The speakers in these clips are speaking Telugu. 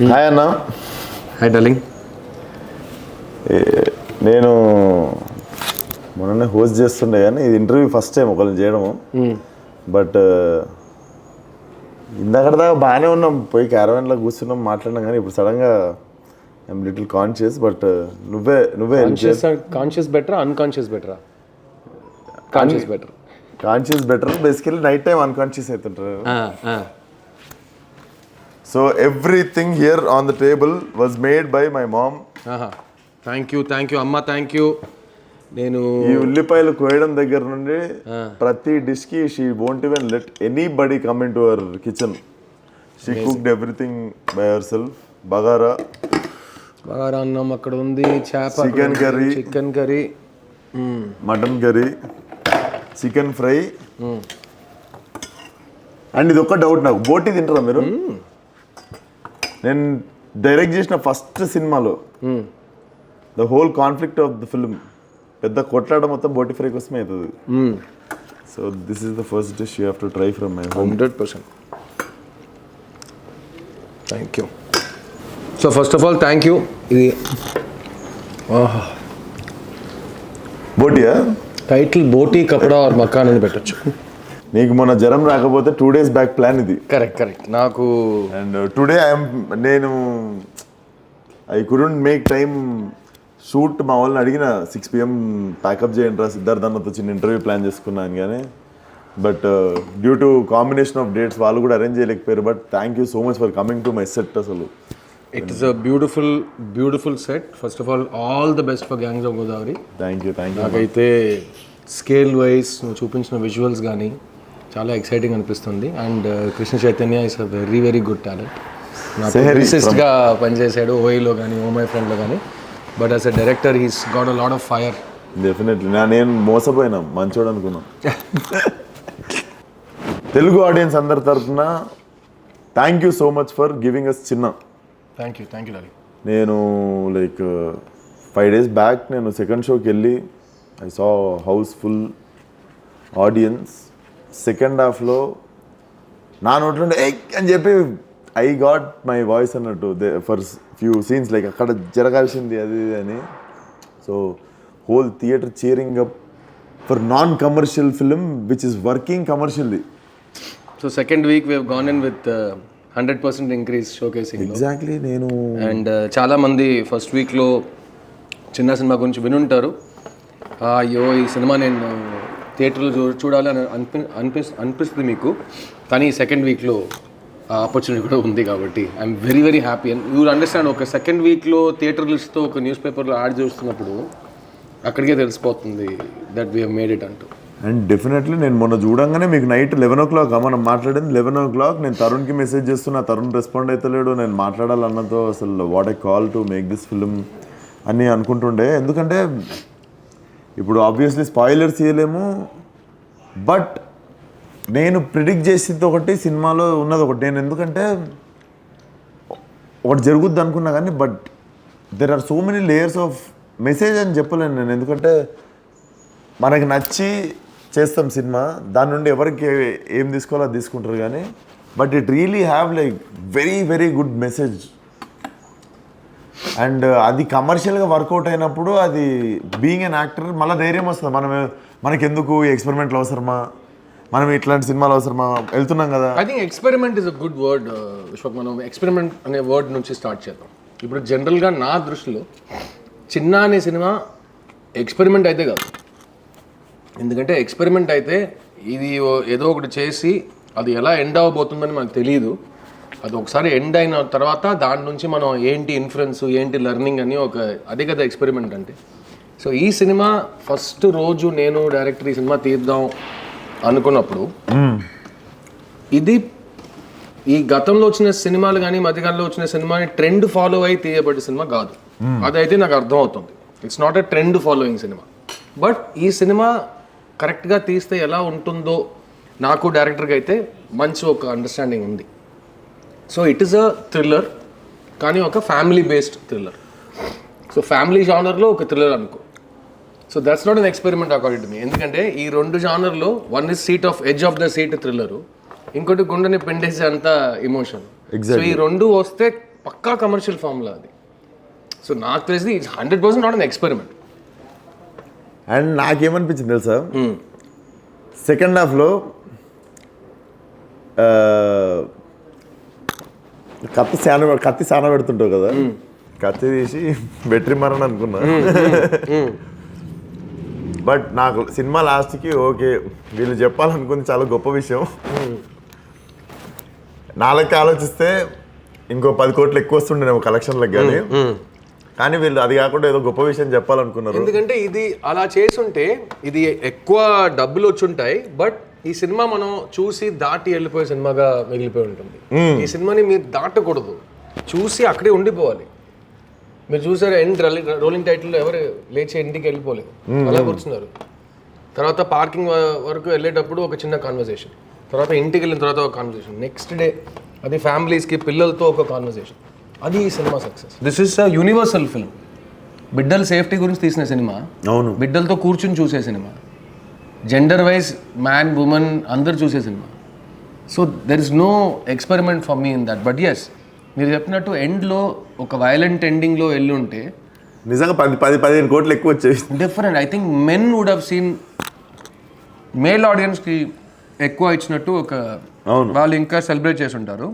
హాయ్ అన్న. Hi darling. నేను మొన్ననే హోస్ట్ చేస్తుండే కానీ ఇది ఇంటర్వ్యూ ఫస్ట్ టైం ఒకరిని చేయడము. బట్ ఇందాక దాకా బాగానే ఉన్నాం, పోయి క్యారవాన్లో కూర్చున్నాం, మాట్లాడినాం. కానీ ఇప్పుడు సడన్గా ఐఎమ్ లిటిల్ కాన్షియస్. బట్ నువ్వే కాన్షియస్ బెటరా అన్కాన్షియస్ బెటరా? Conscious better. Conscious better. Basically night time unconscious అవుతుంటారు. So everything here on the table was made by my mom. Thank you అమ్మ, థ్యాంక్ యూ. నేను ఈ ఉల్లిపాయలు కోయడం దగ్గర నుండి ప్రతి డిష్ కి she won't even let anybody come into our kitchen. She cooked everything by herself. బగారా అన్నం అక్కడ ఉంది, చేప, chicken curry, mutton curry, chicken fry. And ఇది ఒక్క డౌట్ నాకు, బోటి తింటారా మీరు? నేను డైరెక్ట్ చేసిన ఫస్ట్ సినిమాలో the whole conflict of the film పెద్ద కొట్లాడ మొత్తం బోటి ఫ్రై కోసమే అవుతుంది. So this is the first dish you have to try from my home. 100%. Thank you. So first of all thank you. ఇది బోటియా? టైటిల్ బోటీ కపడా ఆర్ మకాన్ అని పెట్టచ్చు. నీకు మొన్న జ్వరం రాకపోతే 2 days బ్యాక్ ప్లాన్ ఇది. కరెక్ట్. నాకు అండ్ టుడే నేను I couldn't make time shoot. మా వాళ్ళని అడిగిన 6 PM ప్యాకప్ చేయండి రా సిద్ధార్థ్ అన్నతో చిన్న ఇంటర్వ్యూ ప్లాన్ చేసుకున్నాను కానీ but due to combination of dates వాళ్ళు కూడా అరేంజ్ చేయలేకపోయారు. But thank you so much for coming to my set. అసలు it is a beautiful set. First of all the best for gangs of Godavari. Thank you. నాకైతే స్కేల్ వైజ్ నువ్వు చూపించిన విజువల్స్ కానీ చాలా ఎక్సైటింగ్ అనిపిస్తుంది. And Krishna Chaitanya is a very good talent. లిరిసిస్ట్గా పనిచేశాడు ఓఐలో కానీ ఓ మై ఫ్రెండ్లో కానీ. But as a director he's got a lot of fire. Definitely. నేను మోసపోయినా, మంచోడు అనుకున్నా. తెలుగు ఆడియన్స్ అందరి తరఫున thank you so much for giving us చిన్న. Thank you darling. నేను లైక్ 5 days బ్యాక్ నేను సెకండ్ షోకి వెళ్ళి I saw house full audience. Second హాఫ్లో నా నోట్లో అని చెప్పి ఐ గాట్ మై వాయిస్ అన్నట్టు ఫర్ ఫ్యూ సీన్స్ లైక్ అక్కడ జరగాల్సింది అది అని. So whole theatre cheering up for non commercial film which is working commercially. So second week we have gone in with 100% increase showcasing. Exactly. నేను అండ్ చాలామంది ఫస్ట్ వీక్లో చిన్న సినిమా గురించి వినుంటారు. అయ్యో ఈ సినిమా నేను థియేటర్లో చూడాలి అని అనిపిస్తుంది మీకు. కానీ సెకండ్ వీక్లో ఆపర్చునిటీ కూడా ఉంది కాబట్టి I'm very happy. And you understand, ఒక సెకండ్ వీక్లో థియేటర్ లిస్ట్తో ఒక న్యూస్ పేపర్లో యాడ్ చూస్తున్నప్పుడు అక్కడికే తెలిసిపోతుంది that we have made it అంటూ. అండ్ డెఫినెట్లీ నేను మొన్న చూడంగానే మీకు నైట్ 11 o'clock మనం మాట్లాడింది 11 o'clock. నేను తరుణ్కి మెసేజ్ చేస్తున్నా, తరుణ్ రెస్పాండ్ అవుతలేడు. నేను మాట్లాడాలన్నతో అసలు what I call to make this film అని అనుకుంటుండే. ఎందుకంటే ఇప్పుడు ఆబ్వియస్లీ స్పాయిలర్స్ ఇవ్వలేము. బట్ నేను ప్రిడిక్ట్ చేసింది ఒకటి, సినిమాలో ఉన్నది ఒకటి. నేను ఎందుకంటే ఒకటి జరుగుద్ది అనుకున్నా కానీ but there are so many layers of message అని చెప్పలేను నేను. ఎందుకంటే మనకి నచ్చి చేస్తాం సినిమా, దాని నుండి ఎవరికి ఏం తీసుకోవాలో అది తీసుకుంటారు కానీ but it really have like very good message. And అది కమర్షియల్గా వర్కౌట్ అయినప్పుడు అది బీయింగ్ అన్ యాక్టర్ మళ్ళీ ధైర్యం వస్తుంది. మనకెందుకు ఈ ఎక్స్పెరిమెంట్లు అవసరమా, మనం ఇట్లాంటి సినిమాలు అవసరమా, వెళ్తున్నాం కదా. I think experiment is a good word Vishwak. మనం ఎక్స్పెరిమెంట్ అనే వర్డ్ నుంచి స్టార్ట్ చేద్దాం. ఇప్పుడు జనరల్గా నా దృష్టిలో చిన్న అనే సినిమా ఎక్స్పెరిమెంట్ అయితే కాదు. ఎందుకంటే ఎక్స్పెరిమెంట్ అయితే ఇది ఏదో ఒకటి చేసి అది ఎలా ఎండ్ అవ్వబోతుందని మనకు తెలియదు. అది ఒకసారి ఎండ్ అయిన తర్వాత దాని నుంచి మనం ఏంటి ఇన్ఫ్లుయెన్స్, ఏంటి లెర్నింగ్ అని అదే కదా ఎక్స్పెరిమెంట్ అంటే. సో ఈ సినిమా ఫస్ట్ రోజు నేను డైరెక్టర్ ఈ సినిమా తీద్దాం అనుకున్నప్పుడు ఇది ఈ గతంలో వచ్చిన సినిమాలు కానీ మధ్యకాలంలో వచ్చిన సినిమాని ట్రెండ్ ఫాలో అయి తీయబడ్డ సినిమా కాదు. అదైతే నాకు అర్థమవుతుంది. It's not a trend following cinema. But ఈ సినిమా కరెక్ట్గా తీస్తే ఎలా ఉంటుందో నాకు డైరెక్టర్గా అయితే మంచి ఒక అండర్స్టాండింగ్ ఉంది. So it is a thriller, కానీ ఒక family based thriller. So family జానర్లో ఒక థ్రిల్లర్ అనుకో. So that's not an experiment according to me. ఎందుకంటే ఈ రెండు జానర్లో one is seat of edge of the seat thriller, ఇంకోటి గుండెని పెండేసే అంత ఎమోషన్. సో ఈ రెండు వస్తే పక్కా కమర్షియల్ ఫార్ములా అది. సో నాకు తెలిసి it's 100% not an experiment. And నాకేమనిపించింది తెలుసా, సెకండ్ హాఫ్లో కత్తి సాన పెడుతుంటావు కదా, కత్తి తీసి బెట్రీ మరని అనుకున్నా. బట్ నాకు సినిమా లాస్ట్కి ఓకే వీళ్ళు చెప్పాలనుకుంది చాలా గొప్ప విషయం. నాలుగు ఆలోచిస్తే ఇంకో 10 కోట్లు ఎక్కువ వస్తుండేమో కలెక్షన్లకు, కానీ వీళ్ళు అది కాకుండా ఏదో గొప్ప విషయం చెప్పాలనుకున్నారు. ఎందుకంటే ఇది అలా చేసుంటే ఇది ఎక్కువ డబ్బులు వచ్చుంటాయి, బట్ ఈ సినిమా మనం చూసి దాటి వెళ్ళిపోయే సినిమాగా మిగిలిపోయి ఉంటుంది. ఈ సినిమాని మీరు దాటకూడదు, చూసి అక్కడే ఉండిపోవాలి. మీరు చూసారు ఎండ్ రోలింగ్ టైటిల్ ఎవరు లేచి ఇంటికి వెళ్ళిపోలేదు, అలా కూర్చున్నారు. తర్వాత పార్కింగ్ వరకు వెళ్ళేటప్పుడు ఒక చిన్న కాన్వర్సేషన్, తర్వాత ఇంటికి వెళ్ళిన తర్వాత ఒక కాన్వర్సేషన్, నెక్స్ట్ డే అది ఫ్యామిలీస్కి పిల్లలతో ఒక కాన్వర్సేషన్. అది ఈ cinema success. This is a universal film. బిడ్డల సేఫ్టీ గురించి తీసిన సినిమా, అవును, బిడ్డలతో కూర్చుని చూసే cinema, gender wise man women అందరు చూసే cinema. So there is no experiment for me in that. But yes, మీరు చెప్పినట్టు ఎండ్లో ఒక వైలెంట్ ఎండింగ్లో వెళ్ళి ఉంటే నిజంగా 10-15 కోట్లు ఎక్కువ వచ్చేవి. Different. I think men would have seen, male ఆడియన్స్కి ఎక్కువ ఇచ్చినట్టు ఒక వాళ్ళు ఇంకా సెలబ్రేట్ చేసి ఉంటారు.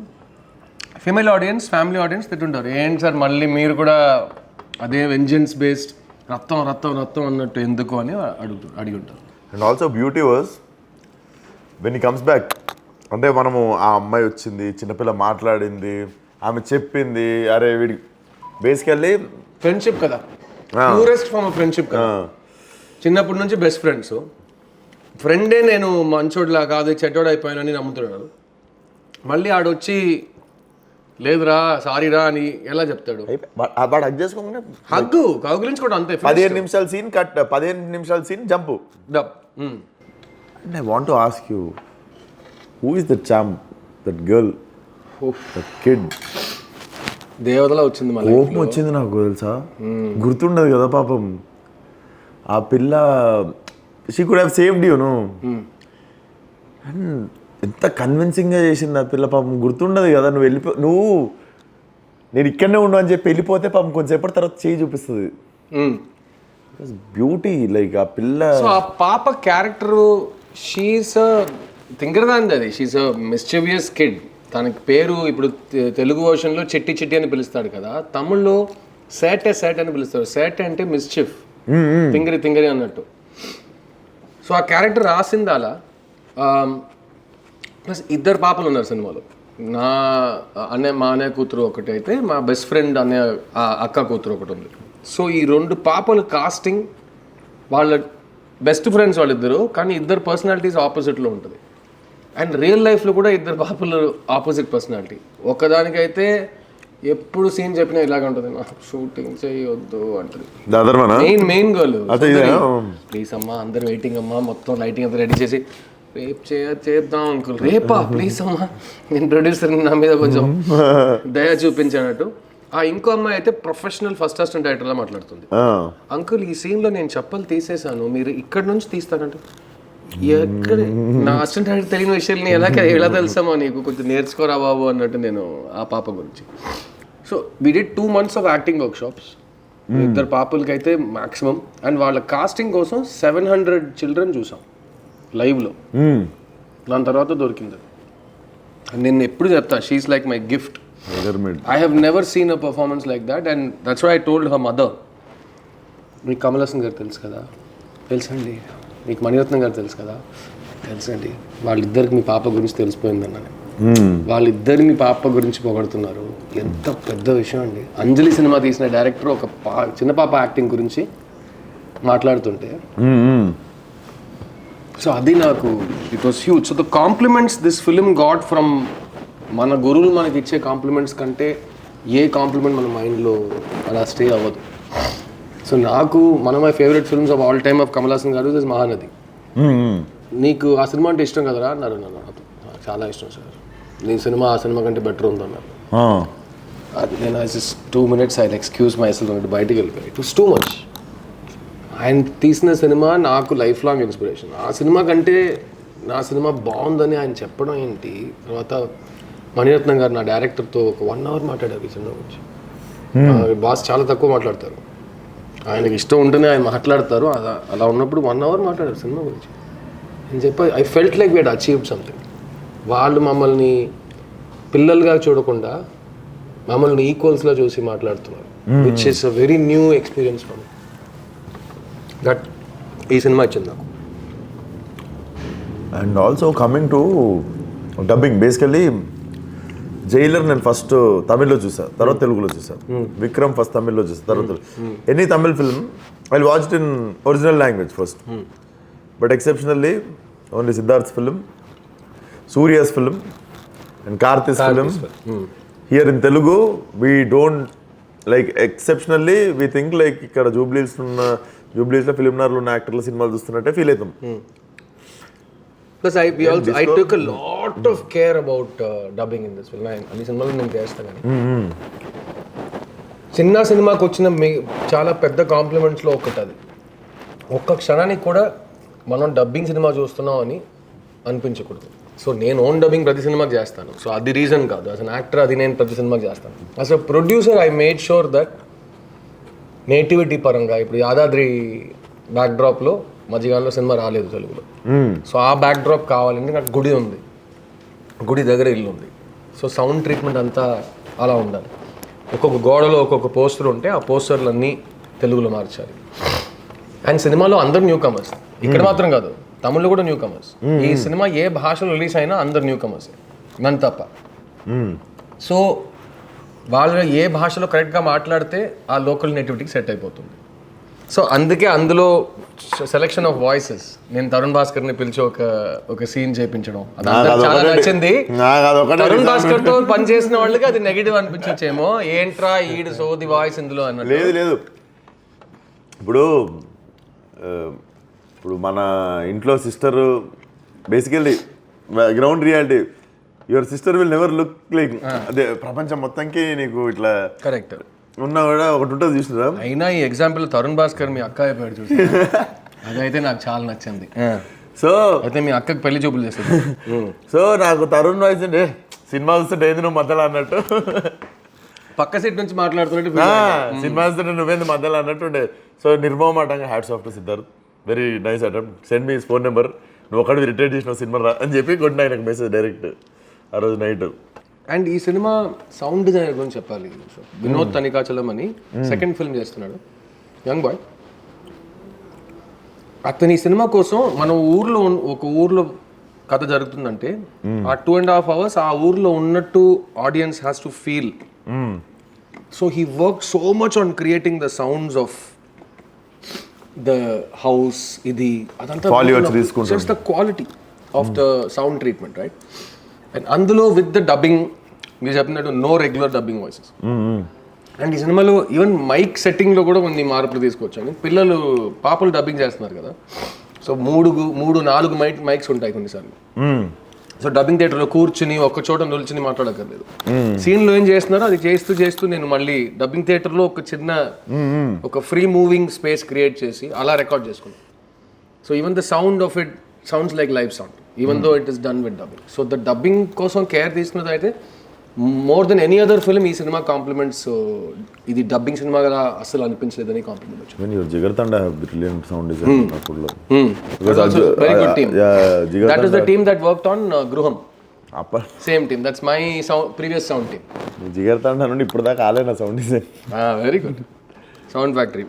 ఫీమేల్ ఆడియన్స్, ఫ్యామిలీ ఆడియన్స్ తిట్టుంటారు, ఏంటి సార్ మళ్ళీ మీరు కూడా అదే వెంజెన్స్ బేస్డ్ రక్తం రక్తం రక్తం అన్నట్టు ఎందుకు అని అడిగి ఉంటారు. And also beauty was when he comes back, అంటే మనము ఆ అమ్మాయి వచ్చింది, చిన్నపిల్ల మాట్లాడింది, ఆమె చెప్పింది, అరే వీడి బేసికల్లీ ఫ్రెండ్షిప్ కదా, ప్యూరెస్ట్ ఫార్మ్ ఆఫ్ ఫ్రెండ్షిప్ కదా. చిన్నప్పటి నుంచి బెస్ట్ ఫ్రెండ్స్. ఫ్రెండే నేను మంచోడ్లా కాదు చెడ్డోడు అయిపోయానని నమ్ముతున్నాడు. మళ్ళీ ఆడొచ్చి లేదురా సారీరా అని ఎలా చెప్తాడు? వాడు హగ్ చేసుకోకుండా హగ్గు కౌగిలించుకోవడం అంతే. 15 నిమిషాల సీన్ కట్, 15 నిమిషాల scene jump. And I want to ask you, who is that champ, that girl, that kid? దేవతలా వచ్చింది, కోపం వచ్చింది నాకు తెలుసా, గుర్తుండదు కదా పాపం. ఆ పిల్ల she could have saved you no. And ఎంత కన్విన్సింగ్గా చేసింది ఆ పిల్ల పాపం, గుర్తుండదు కదా. నువ్వు నేను ఇక్కడనే ఉండు అని చెప్పి వెళ్ళిపోతే పాపం కొంచెంసేపటి తర్వాత చేయి చూపిస్తుంది. బ్యూటీ లైక్ ఆ పిల్ల. సో ఆ పాప క్యారెక్టరు, షీఈస్ తింగరదాంది అది, షీఈస్ అ మిస్చివియస్ కిడ్. తనకి పేరు ఇప్పుడు తెలుగు వర్షన్లో చిట్టి చిట్టి అని పిలుస్తాడు కదా, తమిళ్లో సేటే సేట్ అని పిలుస్తాడు. సేటే అంటే మిస్చిఫ్, తింగరి తింగరి అన్నట్టు. సో ఆ క్యారెక్టర్ రాసింది అలా. ప్లస్ 2 పాపలు ఉన్నారు సినిమాలో. మా అన్నయ్య కూతురు ఒకటి అయితే, మా బెస్ట్ ఫ్రెండ్ అన్నయ్య అక్క కూతురు ఒకటి ఉంది. సో ఈ 2 పాపలు కాస్టింగ్, వాళ్ళ బెస్ట్ ఫ్రెండ్స్ వాళ్ళిద్దరు, కానీ 2 పర్సనాలిటీస్ ఆపోజిట్లో ఉంటుంది. అండ్ రియల్ లైఫ్లో కూడా 2 పాపలు ఆపోజిట్ పర్సనాలిటీ. ఒకదానికైతే ఎప్పుడు సీన్ చెప్పినా ఇలాగ ఉంటుంది, నాకు షూటింగ్ చేయొద్దు అంటుంది. మెయిన్ గర్ల్, ప్లీజ్ అమ్మా అందరు వెయిటింగ్ అమ్మా, మొత్తం లైటింగ్ అంతా రెడీ చేసి రేపు చేద్దాం అంకుల్, రేపా ప్లీజ్ అమ్మా, నేను ప్రొడ్యూసర్ నా మీద కొంచెం దయ చూపించానట్టు. ఆ ఇంకో అమ్మాయి అయితే ప్రొఫెషనల్ ఫస్ట్ అసిస్టెంట్ డైరెక్టర్లా మాట్లాడుతుంది. అంకుల్ ఈ సీన్లో నేను చెప్పలు తీసేసాను, మీరు ఇక్కడ నుంచి తీస్తారంటే, ఎక్కడ నా అసిస్టెంట్ డైరెక్టర్ తెలియని విషయాన్ని ఎలా తెలుసామో నీకు, కొంచెం నేర్చుకోరా బాబు అన్నట్టు నేను ఆ పాప గురించి. So we did 2 months of acting workshops 2 పాపలకి అయితే మ్యాక్సిమం. అండ్ వాళ్ళ కాస్టింగ్ కోసం 700 చిల్డ్రన్ చూసాం లైవ్లో. దాని తర్వాత దొరికింది. నేను ఎప్పుడు చెప్తా, she is like my gift. I have never seen a performance like that. And that's why I told her mother, మీకు కమల్ హాసన్ గారు తెలుసు కదా, తెలుసండి. మీకు మణిరత్నం గారు తెలుసు కదా, తెలుసండి. వాళ్ళిద్దరికి మీ పాప గురించి తెలిసిపోయిందన్నాను. వాళ్ళిద్దరు మీ పాప గురించి పొగడుతున్నారు, ఎంత పెద్ద విషయం అండి. అంజలి సినిమా తీసిన డైరెక్టర్ ఒక చిన్న పాప యాక్టింగ్ గురించి మాట్లాడుతుంటే, సో అది నాకు it was huge. So the compliments this film got from మన గురువులు మనకి ఇచ్చే కాంప్లిమెంట్స్ కంటే ఏ కాంప్లిమెంట్ మన మైండ్లో అలా స్టే అవ్వదు. సో నాకు one of my favourite films of all time of Kamal Haasan గారు ఇస్ మహానది. నీకు ఆ సినిమా అంటే ఇష్టం కదరా అన్నారు. నాకు చాలా ఇష్టం సార్, నీ సినిమా ఆ సినిమా కంటే బెటర్ ఉందన్నారు. అది నేను just 2 minutes I excuse my self అంటే బయటికి వెళ్ళిపోయి. It was too much. ఆయన తీసిన సినిమా నాకు లైఫ్ లాంగ్ ఇన్స్పిరేషన్. ఆ సినిమా కంటే నా సినిమా బాగుందని ఆయన చెప్పడం ఏంటి, తర్వాత మణిరత్నం గారు నా డైరెక్టర్తో ఒక 1 hour మాట్లాడారు ఈ సినిమా గురించి. బాస్ చాలా తక్కువ మాట్లాడతారు, ఆయనకి ఇష్టం ఉంటేనే ఆయన మాట్లాడతారు. అలా ఉన్నప్పుడు 1 hour మాట్లాడారు సినిమా గురించి అని చెప్పి I felt like we had achieved something. వాళ్ళు మమ్మల్ని పిల్లలుగా చూడకుండా మమ్మల్ని ఈక్వల్స్గా చూసి మాట్లాడుతున్నారు, which is a very new experience for me. That ఈ సినిమా ఇచ్చింది నాకు. And also coming to dubbing, basically Jailer నేను ఫస్ట్ తమిళ్లో చూసాను, తర్వాత తెలుగులో చూసాను. విక్రమ్ ఫస్ట్ తమిళ్లో చూసాను, తర్వాత any Tamil film I watch it in original language first. But exceptionally only Siddharth film, Surya's film and Karthi's film here in Telugu we don't like. Exceptionally we think like ఇక్కడ జూబ్లీస్లో ఫిలింనార్లో ఉన్న యాక్టర్ల సినిమాలు చూస్తున్నట్టే ఫీల్ అవుతాం. Plus I took a lot of care about dubbing in this film. అన్ని సినిమాలు నేను చేస్తాను కానీ చిన్న సినిమాకి వచ్చిన చాలా పెద్ద కాంప్లిమెంట్స్లో ఒకటి అది. ఒక్క క్షణానికి కూడా మనం డబ్బింగ్ సినిమా చూస్తున్నాం అని అనిపించకూడదు. సో నేను ఓన్ డబ్బింగ్ ప్రతి సినిమాకి చేస్తాను. సో అది రీజన్ కాదు, యాజ్ అన్ యాక్టర్ అది నేను ప్రతి సినిమాకి చేస్తాను. As a producer I made sure that nativity పరంగా ఇప్పుడు యాదాద్రి బ్యాక్డ్రాప్లో మధ్యకాలంలో సినిమా రాలేదు తెలుగులో. సో ఆ బ్యాక్డ్రాప్ కావాలంటే నాకు గుడి ఉంది, గుడి దగ్గర ఇల్లు ఉంది. సో సౌండ్ ట్రీట్మెంట్ అంతా అలా ఉండాలి. ఒక్కొక్క గోడలో ఒక్కొక్క పోస్టర్ ఉంటే ఆ పోస్టర్లు అన్నీ తెలుగులో మార్చాలి. అండ్ సినిమాలో అందరు న్యూ కమర్స్, ఇక్కడ మాత్రం కాదు తమిళ్లో కూడా న్యూ కమర్స్. ఈ సినిమా ఏ భాషలో రిలీజ్ అయినా అందరు న్యూ కమర్స్, నన్ను తప్ప. సో వాళ్ళు ఏ భాషలో కరెక్ట్గా మాట్లాడితే ఆ లోకల్ నేటివిటీకి సెట్ అయిపోతుంది. సో అందుకే అందులో సెలెక్షన్ ఆఫ్ వాయిసెస్, నేను తరుణ్ భాస్కర్ని పిలిచి ఒక సీన్ చేయించడం అదంతా చాలా నచ్చింది. తరుణ్ భాస్కర్ తో పనిచేసిన వాళ్ళకి అది నెగిటివ్ అనిపించచ్చేమో, ఏంట్రా ఈడు సోది వాయిస్ ఇందులో అన్నట్టు. లేదు ఇప్పుడు మన ఇంట్లో sister basically ground reality, your sister will never look like అదే ప్రపంచం మొత్తంకి నీకు ఇట్లా కరెక్ట్ ఉన్నా కూడా ఒకటి ఉంటుంది చూసినా. అయినా ఈ ఎగ్జాంపుల్ తరుణ్ భాస్కర్ మీ అక్క అయిపోయాడు చూసి, అదైతే నాకు చాలా నచ్చింది. సో అయితే మీ అక్కకి పెళ్లి చూపులు చేస్తుంది. సో నాకు తరుణ్ వాయిస్ అంటే సినిమా చూస్తుంటే ఏంది నువ్వు మధ్యలో అన్నట్టు, పక్క సీట్ నుంచి మాట్లాడుతున్నట్టు సినిమా చూస్తుంటే నువ్వేంది మధ్యలో అన్నట్టు ఉండే. సో నిర్మమాటంగా hats off to Siddharth, very nice attempt, send me phone number, నువ్వు ఒకటి రిటైర్ చేసిన సినిమా రా అని చెప్పి కొట్టిన ఆయనకు మెసేజ్ డైరెక్ట్ ఆ రోజు నైట్. అండ్ ఈ సినిమా సౌండ్ డిజైనర్ గురించి చెప్పాలి. వినోద్ తనికాచలం అని సెకండ్ ఫిల్మ్ చేస్తున్నాడు, యంగ్ బాయ్. అతని ఈ సినిమా కోసం మన ఒక ఊర్లో కథ జరుగుతుందంటే ఆ 2.5 hours ఆ ఊర్లో ఉన్నట్టు audience has to feel. So he work so much on creating the sounds of the house, ఇది అదంతా just the quality of the sound treatment, right? And అందులో విత్ ద డబ్బింగ్ మీరు చెప్పినట్టు no regular dubbing voices. And ఈ సినిమాలో ఈవెన్ మైక్ సెట్టింగ్లో కూడా కొన్ని మార్పులు తీసుకొచ్చాను. పిల్లలు పాపలు డబ్బింగ్ చేస్తున్నారు కదా, సో 3-4 మైక్స్ ఉంటాయి కొన్నిసార్లు. సో డబ్బింగ్ థియేటర్లో కూర్చుని ఒక్క చోట నిల్చుని మాట్లాడక్కర్లేదు. సీన్లో ఏం చేస్తున్నారో అది చేస్తూ నేను మళ్ళీ డబ్బింగ్ థియేటర్లో ఒక చిన్న ఒక ఫ్రీ మూవింగ్ స్పేస్ క్రియేట్ చేసి అలా రికార్డ్ చేసుకున్నాను. So even the sound of it sounds like live sound even though it is done with dubbing. So the dubbing కోసం కేర్ తీసుకున్నది అయితే more than any other film ఈ సినిమా కాంప్లిమెంట్స్. ఇది డబ్బింగ్ సినిమా కదా అసలు అనిపించలేదని కాంప్లిమెంట్ వచ్చింది. జిగర్తండ బ్రిలియంట్ సౌండ్ డిజైన్ అప్పుడు. Very good team. That is the team that worked on Gruham. Same team, that's my previous sound team. Jigarthanda నుండి ఇప్పుడు దాకా ఆలేనా sound design. Very good sound factory.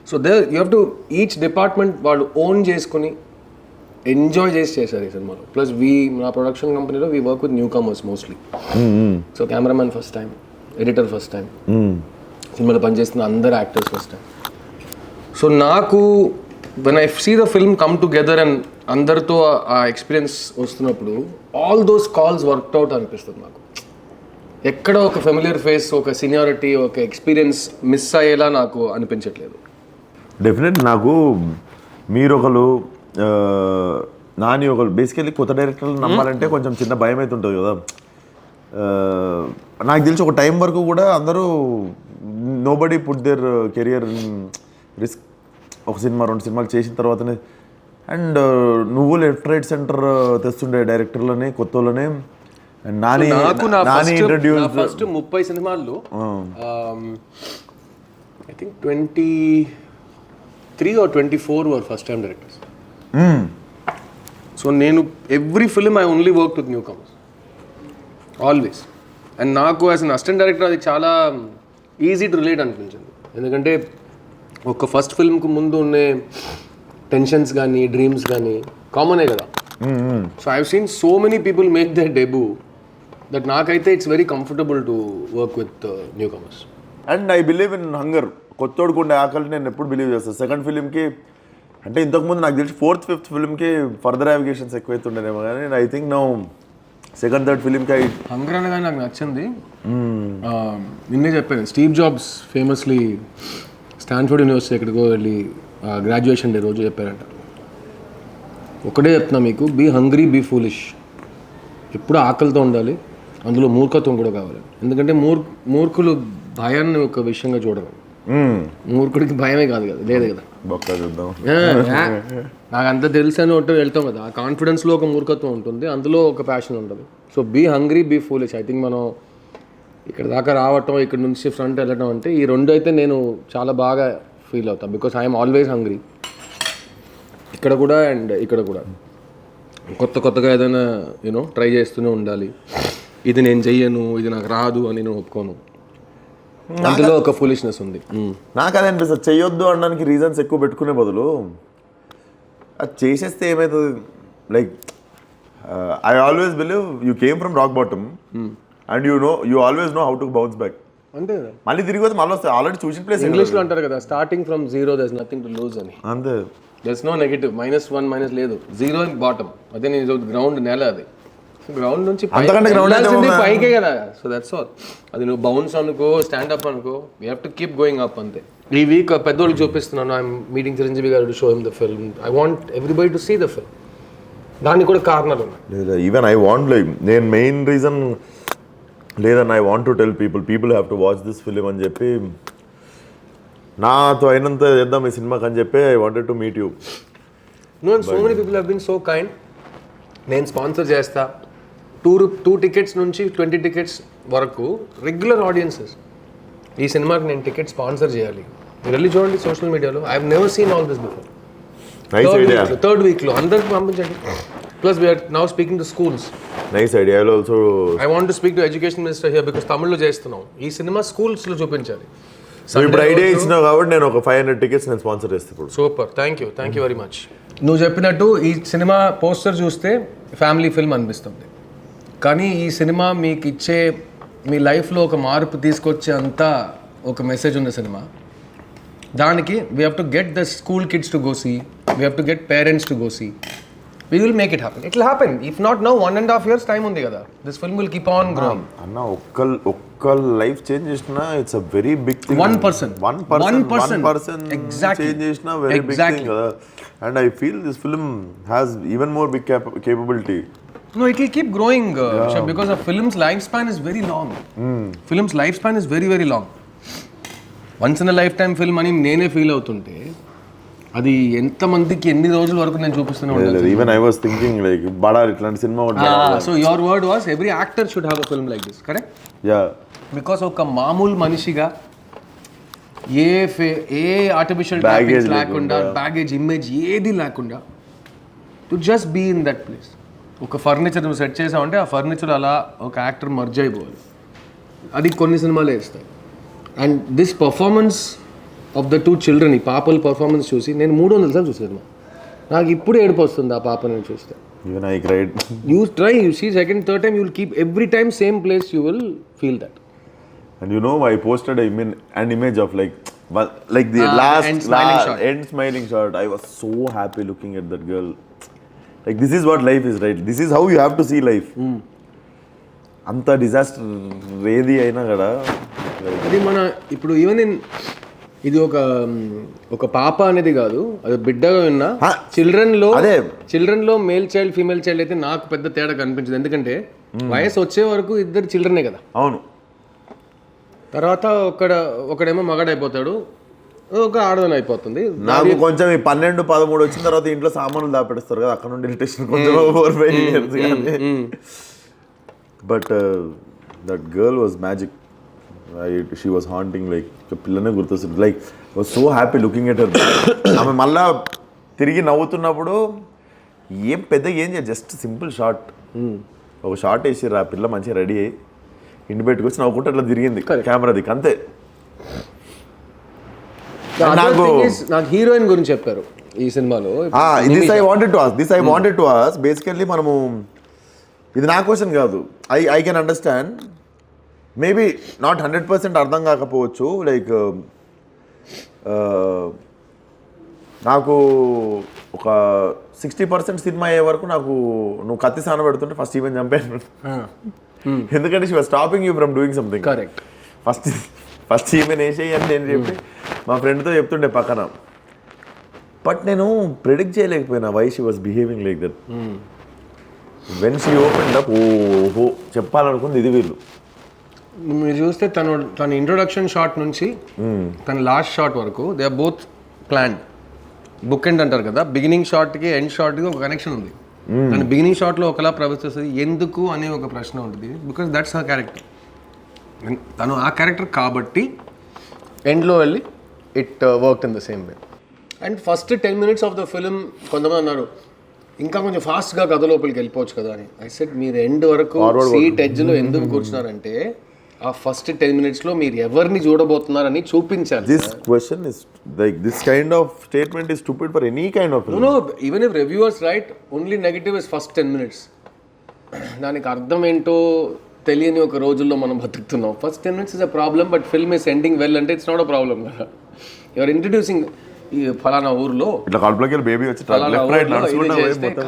So they you have to each department వాళ్ళు ఓన్ చేసుకుని ఎంజాయ్ చేశారు ఈ సినిమాలో. ప్లస్ నా ప్రొడక్షన్ కంపెనీలో we work with newcomers mostly. So cameraman first time, editor first time, సినిమాలో పనిచేస్తున్న అందరు యాక్టర్స్ ఫస్ట్ టైం. సో నాకు when I see the film come together and అందరితో ఆ ఎక్స్పీరియన్స్ వస్తున్నప్పుడు all those calls worked out అనిపిస్తుంది నాకు. ఎక్కడ ఒక ఫెమిలియర్ ఫేస్, ఒక సీనియారిటీ, ఒక ఎక్స్పీరియన్స్ మిస్ అయ్యేలా నాకు అనిపించట్లేదు. డెఫినెట్ నాకు మీరు ఒకరు నాని ఒకరు బేసికల్లీ కొత్త డైరెక్టర్లు నమ్మాలంటే కొంచెం చిన్న భయం అయితే ఉంటుంది కదా. నాకు తెలిసి ఒక టైం వరకు కూడా అందరూ nobody put their career risk. ఒక సినిమా 2 సినిమాలు చేసిన తర్వాతనే అండ్ నువ్వు లెఫ్ట్ రైట్ సెంటర్ తెస్తుండే డైరెక్టర్లని కొత్త వాళ్ళని అండ్ నాని ఇంట్రడ్యూస్ ఫస్ట్ 30 సినిమాల్లో I think 23 or 24 were first time directors. So నేను every film I only work with newcomers always. And నాకు యాజ్ అన్ అసిస్టెంట్ డైరెక్టర్ అది చాలా ఈజీ టు రిలేట్ అనిపించింది. ఎందుకంటే ఒక ఫస్ట్ ఫిల్మ్కి ముందు ఉండే టెన్షన్స్ కానీ డ్రీమ్స్ కానీ కామనే కదా. So I have seen so many people make their debut that నాకైతే it's very comfortable to work with newcomers. And I believe in hunger. కొత్తోడుకు ఉండే ఆకలి నేను ఎప్పుడు బిలీవ్ చేస్తాను. సెకండ్ ఫిలింకి అంటే ఇంతకుముందు నాకు తెలిసి 4th, 5th ఫిలింకి ఫర్దర్ అవిగేషన్స్ ఎక్కువైతుండేమో కానీ I think no second, third ఫిలింకి హంగర్ అనగా నాకు నచ్చింది. నిన్నే చెప్పాను, Steve Jobs famously Stanford university ఎక్కడికో వెళ్ళి గ్రాడ్యుయేషన్ డే రోజు చెప్పారంట, ఒకటే చెప్తున్నా మీకు, బీ హంగ్రీ బీ ఫూలిష్. ఎప్పుడు ఆకలితో ఉండాలి, అందులో మూర్ఖత్వం కూడా కావాలి. ఎందుకంటే మూర్ఖులు భయాన్ని ఒక విషయంగా చూడరు. మూర్ఖుడికి భయమే కాదు కదా, లేదు కదా. నాకు అంత తెలుసు అని ఒకటి వెళ్తాం కదా, ఆ కాన్ఫిడెన్స్లో ఒక మూర్ఖత్వం ఉంటుంది, అందులో ఒక ప్యాషన్ ఉంటుంది. So be hungry be foolish. I think మనం ఇక్కడ దాకా రావటం, ఇక్కడ నుంచి ఫ్రంట్ వెళ్ళటం అంటే ఈ రెండు అయితే నేను చాలా బాగా ఫీల్ అవుతాను. బికాస్ ఐఎమ్ ఆల్వేస్ హంగ్రీ, ఇక్కడ కూడా అండ్ ఇక్కడ కూడా. కొత్తగా ఏదైనా ట్రై చేస్తూనే ఉండాలి. ఇది నేను చెయ్యను, ఇది నాకు రాదు అని నేను ఒప్పుకోను. అందులో ఒక ఫూలిష్నెస్ ఉంది. నాకు అదే అనిపిస్తుంది, చెయ్యొద్దు అనడానికి రీజన్స్ ఎక్కువ పెట్టుకునే బదులు అది చేసేస్తే ఏమవుతుంది. Like I always believe you came from rock bottom and you always know how to bounce back. అంతే కదా, మళ్ళీ తిరిగి వస్తే మళ్ళీ వస్తాయి. ఆల్రెడీ చూసిన ప్లేస్ ఇంగ్లీష్లో అంటారు కదా, starting from zero there is nothing to lose అని. అంతే, there is no negative, -1 minus లేదు, జీరో అండ్ బాటమ్. అదే నేను గ్రౌండ్ నేల, అది గ్రౌండ్ నుంచి పైకే కదా. So that's all. అది నువ్వు బౌన్స్ అనుకో, స్టాండ్అప్ అనుకో, we have to keep going up అంతే. ఈ వీక్ పెద్దోళ్ళకి చూపిస్తున్నాను, I'm meeting Chiranjeevi garu to show him the film. I want everybody to see the film. దానికి కూడా కారణాలు ఉన్నాయి. ఈవెన్ ఐ వాంట్, లైక్ నేను మెయిన్ రీజన్ లేదని I want to tell people have to watch this film అని చెప్పి, నాతో అయినంత చేద్దాం ఈ సినిమాకి అని చెప్పి I wanted to meet you. No, and so many people have been so kind. నేను స్పాన్సర్ చేస్తా, 2 టికెట్స్ నుంచి 20 టికెట్స్ వరకు రెగ్యులర్ ఆడియన్సెస్. ఈ సినిమాకి నేను టికెట్ స్పాన్సర్ చేయాలి, మీరు వెళ్ళి చూడండి సోషల్ మీడియాలో. I have never seen all this before. Third వీక్లో అందరికి పంపించండి. Plus we're now speaking to schools. Nice idea. Also I want to speak to education minister here because తమిళ్లో చేస్తున్నాం. ఈ సినిమా స్కూల్స్లో చూపించాలి. ఇప్పుడు ఐడియా ఇచ్చినావు కాబట్టి నేను ఒక 500 టికెట్స్ నేను స్పాన్సర్ చేస్తాను. Super, thank you very much. నువ్వు చెప్పినట్టు ఈ సినిమా పోస్టర్ చూస్తే ఫ్యామిలీ ఫిల్మ్ అనిపిస్తుంది, కానీ ఈ సినిమా మీకు ఇచ్చే, మీ లైఫ్లో ఒక మార్పు తీసుకొచ్చే అంతా ఒక మెసేజ్ ఉన్న సినిమా. దానికి we have to get the school kids to go see, we have to get parents to go see. We will make it happen. It will happen. If not now, 1.5 years time ఉంది కదా. This film will keep on growing. అన్న ఒక్క లైఫ్ చేంజ్ చేసినా it's a very big thing. 1% exactly change చేసినా వెరీ బిగ్ థింగ్ కదా. And I feel this film has even more big capability. No, it will keep growing because a film's lifespan is very long. Film's lifespan is very very long. Once in a lifetime film అని నేనే ఫీల్ అవుతుంటే అది ఎంతమందికి ఎన్ని రోజుల వరకు నేను చూపిస్తూనే ఉంటాను. Even I was thinking like బడా ఇట్లాంటి సినిమా ఉంటుంది. So your word was every actor should have a film like this, correct? Yeah, because ఒక మామూలు మనిషిగా ఏ ఆర్టిఫిషియల్ బ్యాగేజ్ లేకుండా, బ్యాగేజ్ ఇమేజ్ ఏది లేకుండా, to just be in that place. ఒక ఫర్నిచర్ నువ్వు సెట్ చేసావంటే ఆ ఫర్నిచర్ అలా ఒక యాక్టర్ మర్జ్ అయిపోవాలి. అది కొన్ని సినిమాలు వేస్తాయి. And this performance of the 2 children, ఈ పాపల పర్ఫార్మెన్స్ చూసి నేను 300 సార్లు చూసాను. నాకు ఇప్పుడు ఏడుపు వస్తుంది ఆ పాపని చూస్తే. Even I cried. You try, you see second third time, you will keep every time same place, you will feel that. And you know, I posted an image of like the last end smiling shot. I was so happy looking at that girl. Like this is what life is, right? This is how you have to see life. అంత డిజాస్టర్ ఏది అయినా కదా. అది మన ఇప్పుడు ఈవెన్ ఇది ఒక పాప అనేది కాదు, అది బిడ్డగా ఉన్నా చిల్డ్రన్లో మేల్ చైల్డ్ ఫీమేల్ చైల్డ్ అయితే నాకు పెద్ద తేడా కనిపించదు. ఎందుకంటే వయసు వచ్చే వరకు ఇద్దరు చిల్డ్రనే కదా. అవును. తర్వాత ఒకడేమో మగాడైపోతాడు, ఒక ఆడదని అయిపోతుంది. నాకు కొంచెం ఈ 12-13 వచ్చిన తర్వాత ఇంట్లో సామాన్లు దాపెడతారు కదా, అక్కడ నుండి ఇరిటేషన్ కొంచెం 4-5 years కానీ. But that girl was magic. She was haunting, like పిల్లనే గుర్తొస్తుంది. Like was so happy looking at her. ఆమె మళ్ళా తిరిగి నవ్వుతున్నప్పుడు ఏం చేయదు, జస్ట్ సింపుల్ షార్ట్. ఒక షార్ట్ వేసిర్రు, ఆ పిల్ల మంచిగా రెడీ అయ్యి ఇంటి బయటకు వచ్చి నవ్వుకుంటే అట్లా తిరిగింది కెమెరా దిక్కు, అంతే. నాకు హీరోయిన్ గురించి చెప్పారు ఈ సినిమాలో. This I wanted to ask basically. మనము ఇది నా క్వశ్చన్ కాదు, I can understand. Maybe not 100% అర్థం కాకపోవచ్చు. లైక్ నాకు ఒక 60% సినిమా అయ్యే వరకు నాకు నువ్వు కత్తి సాన పెడుతుంటే ఫస్ట్ ఈవెన్ చంపాను. ఎందుకంటే she was stopping you from doing something. Correct. First ఈమెన్ వేసేయి అని నేను చెప్పి మా ఫ్రెండ్తో చెప్తుండే పక్కన. బట్ నేను ప్రిడిక్ట్ చేయలేకపోయినా why she was behaving like that. When she open up, ఓహో చెప్పాలనుకుంది ఇది వీళ్ళు. మీరు చూస్తే తన ఇంట్రొడక్షన్ షాట్ నుంచి తన లాస్ట్ షాట్ వరకు they are both planned. Book end అంటారు కదా, బిగినింగ్ షాట్కి ఎండ్ షాట్కి ఒక కనెక్షన్ ఉంది. తన బిగినింగ్ షాట్లో ఒకలా ప్రవర్తిస్తుంది, ఎందుకు అనే ఒక ప్రశ్న ఉంటుంది. Because that's her character. తను ఆ క్యారెక్టర్ కాబట్టి ఎండ్లో వెళ్ళి it work in the same way. And first 10 minutes of the film కొంతమంది అన్నారు ఇంకా కొంచెం ఫాస్ట్గా కథ లోపలికి వెళ్ళిపోవచ్చు కదా అని. ఐ సెడ్ మీరు ఎండ్ వరకు సీట్ ఎడ్జ్లో ఎందుకు కూర్చున్నారంటే ఆ ఫస్ట్ 10 minutesలో మీరు ఎవరిని చూడబోతున్నారని చూపించాలి. This question is like this kind of statement is stupid for any kind of. No, even if reviewers write only negative is first 10 minutes. దానికి అర్థం ఏంటో తెలియని ఒక రోజుల్లో మనం బతుకుతున్నాం. First 10 minutes is a problem, but film is ending well అంటే ఇట్స్ నాట్ అ ప్రాబ్లమ్ కదా. యువర్ ఇంట్రడ్యూసింగ్ ఈ ఫలానా ఊర్లో బేబీ వచ్చి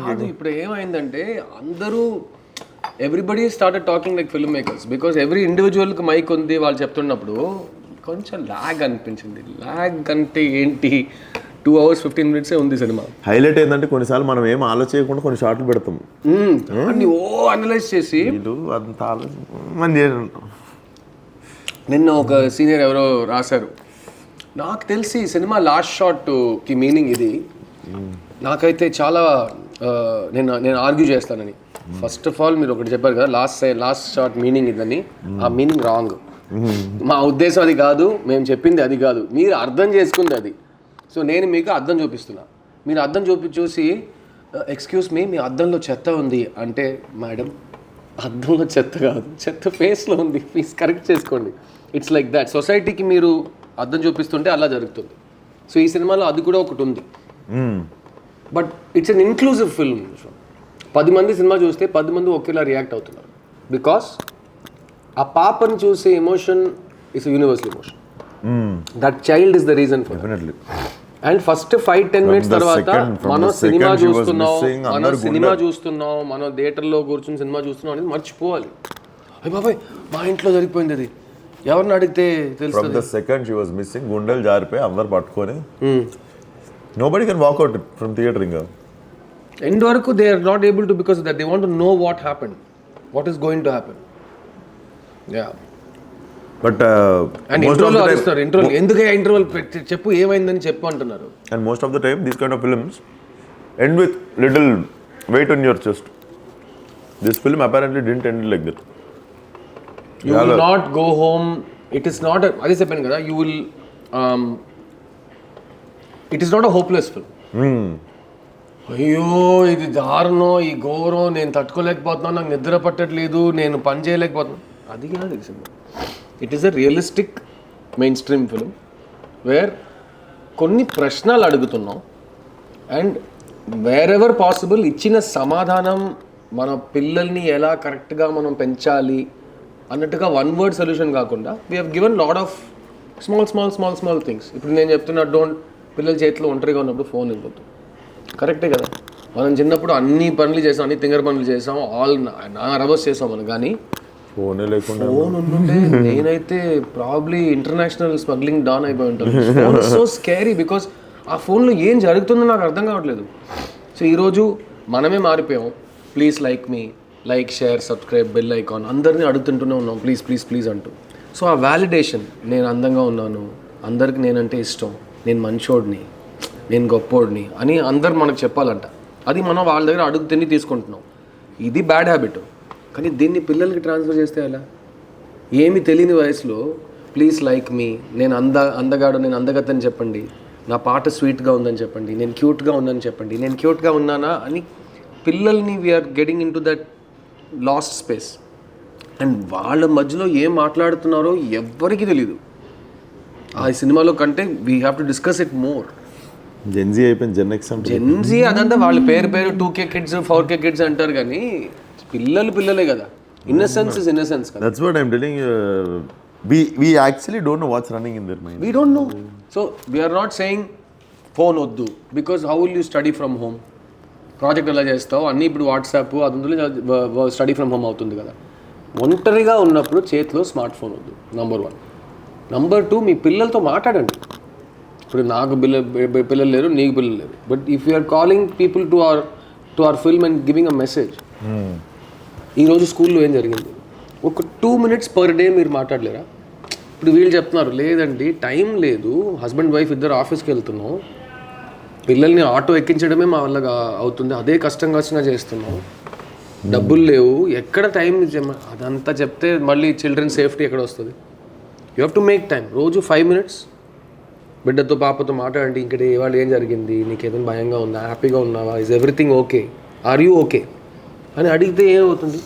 కాదు. ఇప్పుడు ఏమైందంటే అందరూ everybody started talking like film makers because every ఇండివిజువల్కి మైక్ ఉంది వాళ్ళు చెప్తున్నప్పుడు కొంచెం ల్యాగ్ అనిపించింది. ల్యాగ్ అంటే ఏంటి, 2 hours 15 minutes ఉంది సినిమా. హైలైట్ ఏంటంటే కొన్నిసార్లు మనం ఏం ఆలోచించకుండా కొన్ని షార్ట్లు పెడతాం, అన్ని అనలైజ్ చేసి. అంత ఆలోచన నిన్న ఒక సీనియర్ ఎవరో రాశారు, నాకు తెలిసి సినిమా లాస్ట్ షాట్కి మీనింగ్ ఇది. నాకైతే చాలా నేను ఆర్గ్యూ చేస్తానని. ఫస్ట్ ఆఫ్ ఆల్ మీరు ఒకటి చెప్పారు కదా, లాస్ట్ షాట్ మీనింగ్ ఇదని. ఆ మీనింగ్ రాంగ్. మా ఉద్దేశం అది కాదు, మేము చెప్పింది అది కాదు, మీరు అర్థం చేసుకుంది అది. సో నేను మీకు అద్దం చూపిస్తున్నా, మీరు అద్దం చూసి ఎక్స్క్యూజ్ మీ అద్దంలో చెత్త ఉంది అంటే, మేడం అద్దంలో చెత్త కాదు, చెత్త ఫేస్లో ఉంది, ప్లీజ్ కరెక్ట్ చేసుకోండి. It's like that. సొసైటీకి మీరు అద్దం చూపిస్తుంటే అలా జరుగుతుంది. సో ఈ సినిమాలో అది కూడా ఒకటి ఉంది. But it's an inclusive film. 10 మంది సినిమా చూస్తే 10 మంది ఒకేలా రియాక్ట్ అవుతున్నారు. బికాస్ ఆ పాపని చూసే emotion is universal emotion. That child is the reason for definitely. And first 5-10 minutes తర్వాత మనం సినిమా చూస్తున్నాం, మనం థియేటర్లో కూర్చొని సినిమా చూస్తున్నాం అనేది మర్చిపోవాలి. అయ్య బాబాయ్ మా ఇంట్లో జరిగిపోయింది అది, ఎవరిని అడిగితే తెలుస్తుంది. From the second she was missing, గుండెలు జారిపోయి అందరు పట్టుకొని nobody can walk out from theater ఇంకా. ఎండ్ వరకు they are not able to because that they want to know what happened, what is going to happen. Yeah. But and ఇంట్రోలో అరుస్తారు, ఇంట్రోలో ఎందుకే ఇంటర్వల్ చెప్పు ఏమైందని చెప్పు అంటున్నారు. And most of the time these kind of films end with little weight on your chest. This film apparently didn't end like that. You will not go home. It is not a, అది చెప్పాను కదా, you will it is not a hopeless film. అయ్యో ఇది దారుణం, ఈ ఘోరం, నేను తట్టుకోలేకపోతున్నాను, నాకు నిద్ర పట్టట్లేదు, నేను పని చేయలేకపోతున్నాను, అది కాదు ఈ cinema. It is a realistic main stream film where కొన్ని ప్రశ్నలు అడుగుతున్నాం అండ్ వేర్ ఎవర్ పాసిబుల్ ఇచ్చిన సమాధానం మన పిల్లల్ని ఎలా కరెక్ట్గా మనం పెంచాలి అన్నట్టుగా వన్ వర్డ్ సొల్యూషన్ కాకుండా we have given lot of small things. ఇప్పుడు నేను చెప్తున్నా, పిల్లల చేతిలో ఒంటరిగా ఉన్నప్పుడు ఫోన్ ఇవ్వద్దు, కరెక్టే కదా. మనం చిన్నప్పుడు అన్ని పనులు చేసాం, అన్ని తింగర పనులు చేసాం, నా రవర్స్ చేసాం మనం, కానీ ఫోన్ ఉంటుంటే నేనైతే ప్రాబ్లీ ఇంటర్నేషనల్ స్మగ్లింగ్ డాన్ అయిపోయి ఉంటాను. ఫోన్ సో స్కేరీ బికాస్ ఆ ఫోన్లో ఏం జరుగుతుందో నాకు అర్థం కావట్లేదు. సో ఈరోజు మనమే మారిపోయాం. Please like share subscribe bell icon అందరినీ అడుగుతుంటూనే ఉన్నాం ప్లీజ్ అంటూ. సో ఆ వ్యాలిడేషన్, నేను అందంగా ఉన్నాను, అందరికి నేనంటే ఇష్టం, నేను మంచోడిని, నేను గొప్పోడిని అని అందరు మనకు చెప్పాలంట. అది మనం వాళ్ళ దగ్గర అడుగు తిని తీసుకుంటున్నాం. ఇది బ్యాడ్ హ్యాబిట్. కానీ దీన్ని పిల్లలకి ట్రాన్స్ఫర్ చేస్తే ఎలా? ఏమి తెలియని వయసులో ప్లీజ్ లైక్ మీ, నేను అందగాడు, నేను అందగత్తని చెప్పండి, నా పాట స్వీట్గా ఉందని చెప్పండి, నేను క్యూట్గా ఉందని చెప్పండి, నేను క్యూట్గా ఉన్నానా అని పిల్లల్ని we're getting in to that lost space. And వాళ్ళ మధ్యలో ఏం మాట్లాడుతున్నారో ఎవ్వరికీ తెలీదు. ఆ సినిమాలో కంటే we have to discuss it more. Gen Z అయిపోయింది, జెన్జీ అదంతా వాళ్ళ పేరు 2K kids 4K kids అంటారు, కానీ పిల్లలే కదా. ఇన్నసెన్స్ ఇస్ ఇన్నసెన్స్ కదా. That's what I am telling. We actually don't know what's running in their mind. We don't know. So we are not saying phone వద్దు, because how will you study from home? Project ఎలా చేస్తావు అన్నీ ఇప్పుడు వాట్సాప్ అది స్టడీ ఫ్రమ్ హోమ్ అవుతుంది కదా. ఒంటరిగా ఉన్నప్పుడు చేతిలో స్మార్ట్ ఫోన్ వద్దు, నంబర్ 1. నంబర్ 2, మీ పిల్లలతో మాట్లాడండి. ఇప్పుడు నాకు పిల్లలు లేరు, నీకు పిల్లలు లేరు, but if you are calling people to our film and giving a message, ఈరోజు స్కూల్లో ఏం జరిగింది, ఒక 2 minutes per day మీరు మాట్లాడలేరా? ఇప్పుడు వీళ్ళు చెప్తున్నారు లేదండి టైం లేదు, హస్బెండ్ వైఫ్ ఇద్దరు ఆఫీస్కి వెళ్తున్నాం, పిల్లల్ని ఆటో ఎక్కించడమే మా వల్ల అవుతుంది, అదే కష్టంగా చేస్తున్నాం, డబ్బులు లేవు, ఎక్కడ టైం. అదంతా చెప్తే మళ్ళీ చిల్డ్రన్ సేఫ్టీ ఎక్కడ వస్తుంది? You have to make time. రోజు 5 minutes బిడ్డతో పాపతో మాట్లాడండి. ఇక్కడ ఇవాళ ఏం జరిగింది, నీకు ఏదైనా భయంగా ఉందా, హ్యాపీగా ఉన్నావా, is everything okay, are you okay అని అడిగితే ఏమవుతుంది?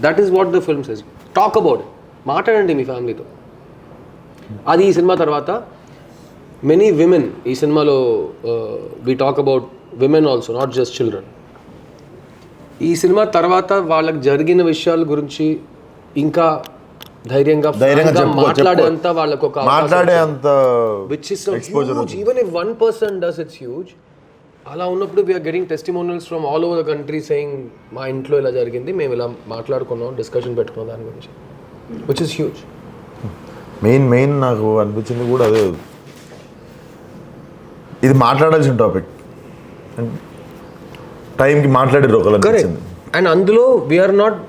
That is what the film says. Talk about it. మాట్లాడండి మీ ఫ్యామిలీతో. అది ఈ సినిమా తర్వాత మెనీ విమెన్, ఈ సినిమాలో we talk about women also, not just children. ఈ సినిమా తర్వాత వాళ్ళకి జరిగిన విషయాల గురించి ఇంకా ధైర్యంగా మాట్లాడేంత వాళ్ళకు ఒక మాట్లాడేంత, which is so huge. Even if one person does, it's huge. అలా ఉన్నప్పుడు we're getting testimonials from all over the country saying మా ఇంట్లో ఇలా జరిగింది, మేము ఇలా మాట్లాడుకున్నాం, డిస్కషన్ పెట్టుకున్నాం దాని గురించి, విచ్ ఇస్ హ్యూజ్. మెయిన్ నాకు అనిపించింది కూడా అదే, ఇది మాట్లాడాల్సిన టాపిక్, టైంకి మాట్లాడారు ఒకళ్ళు. అండ్ అందులో we are not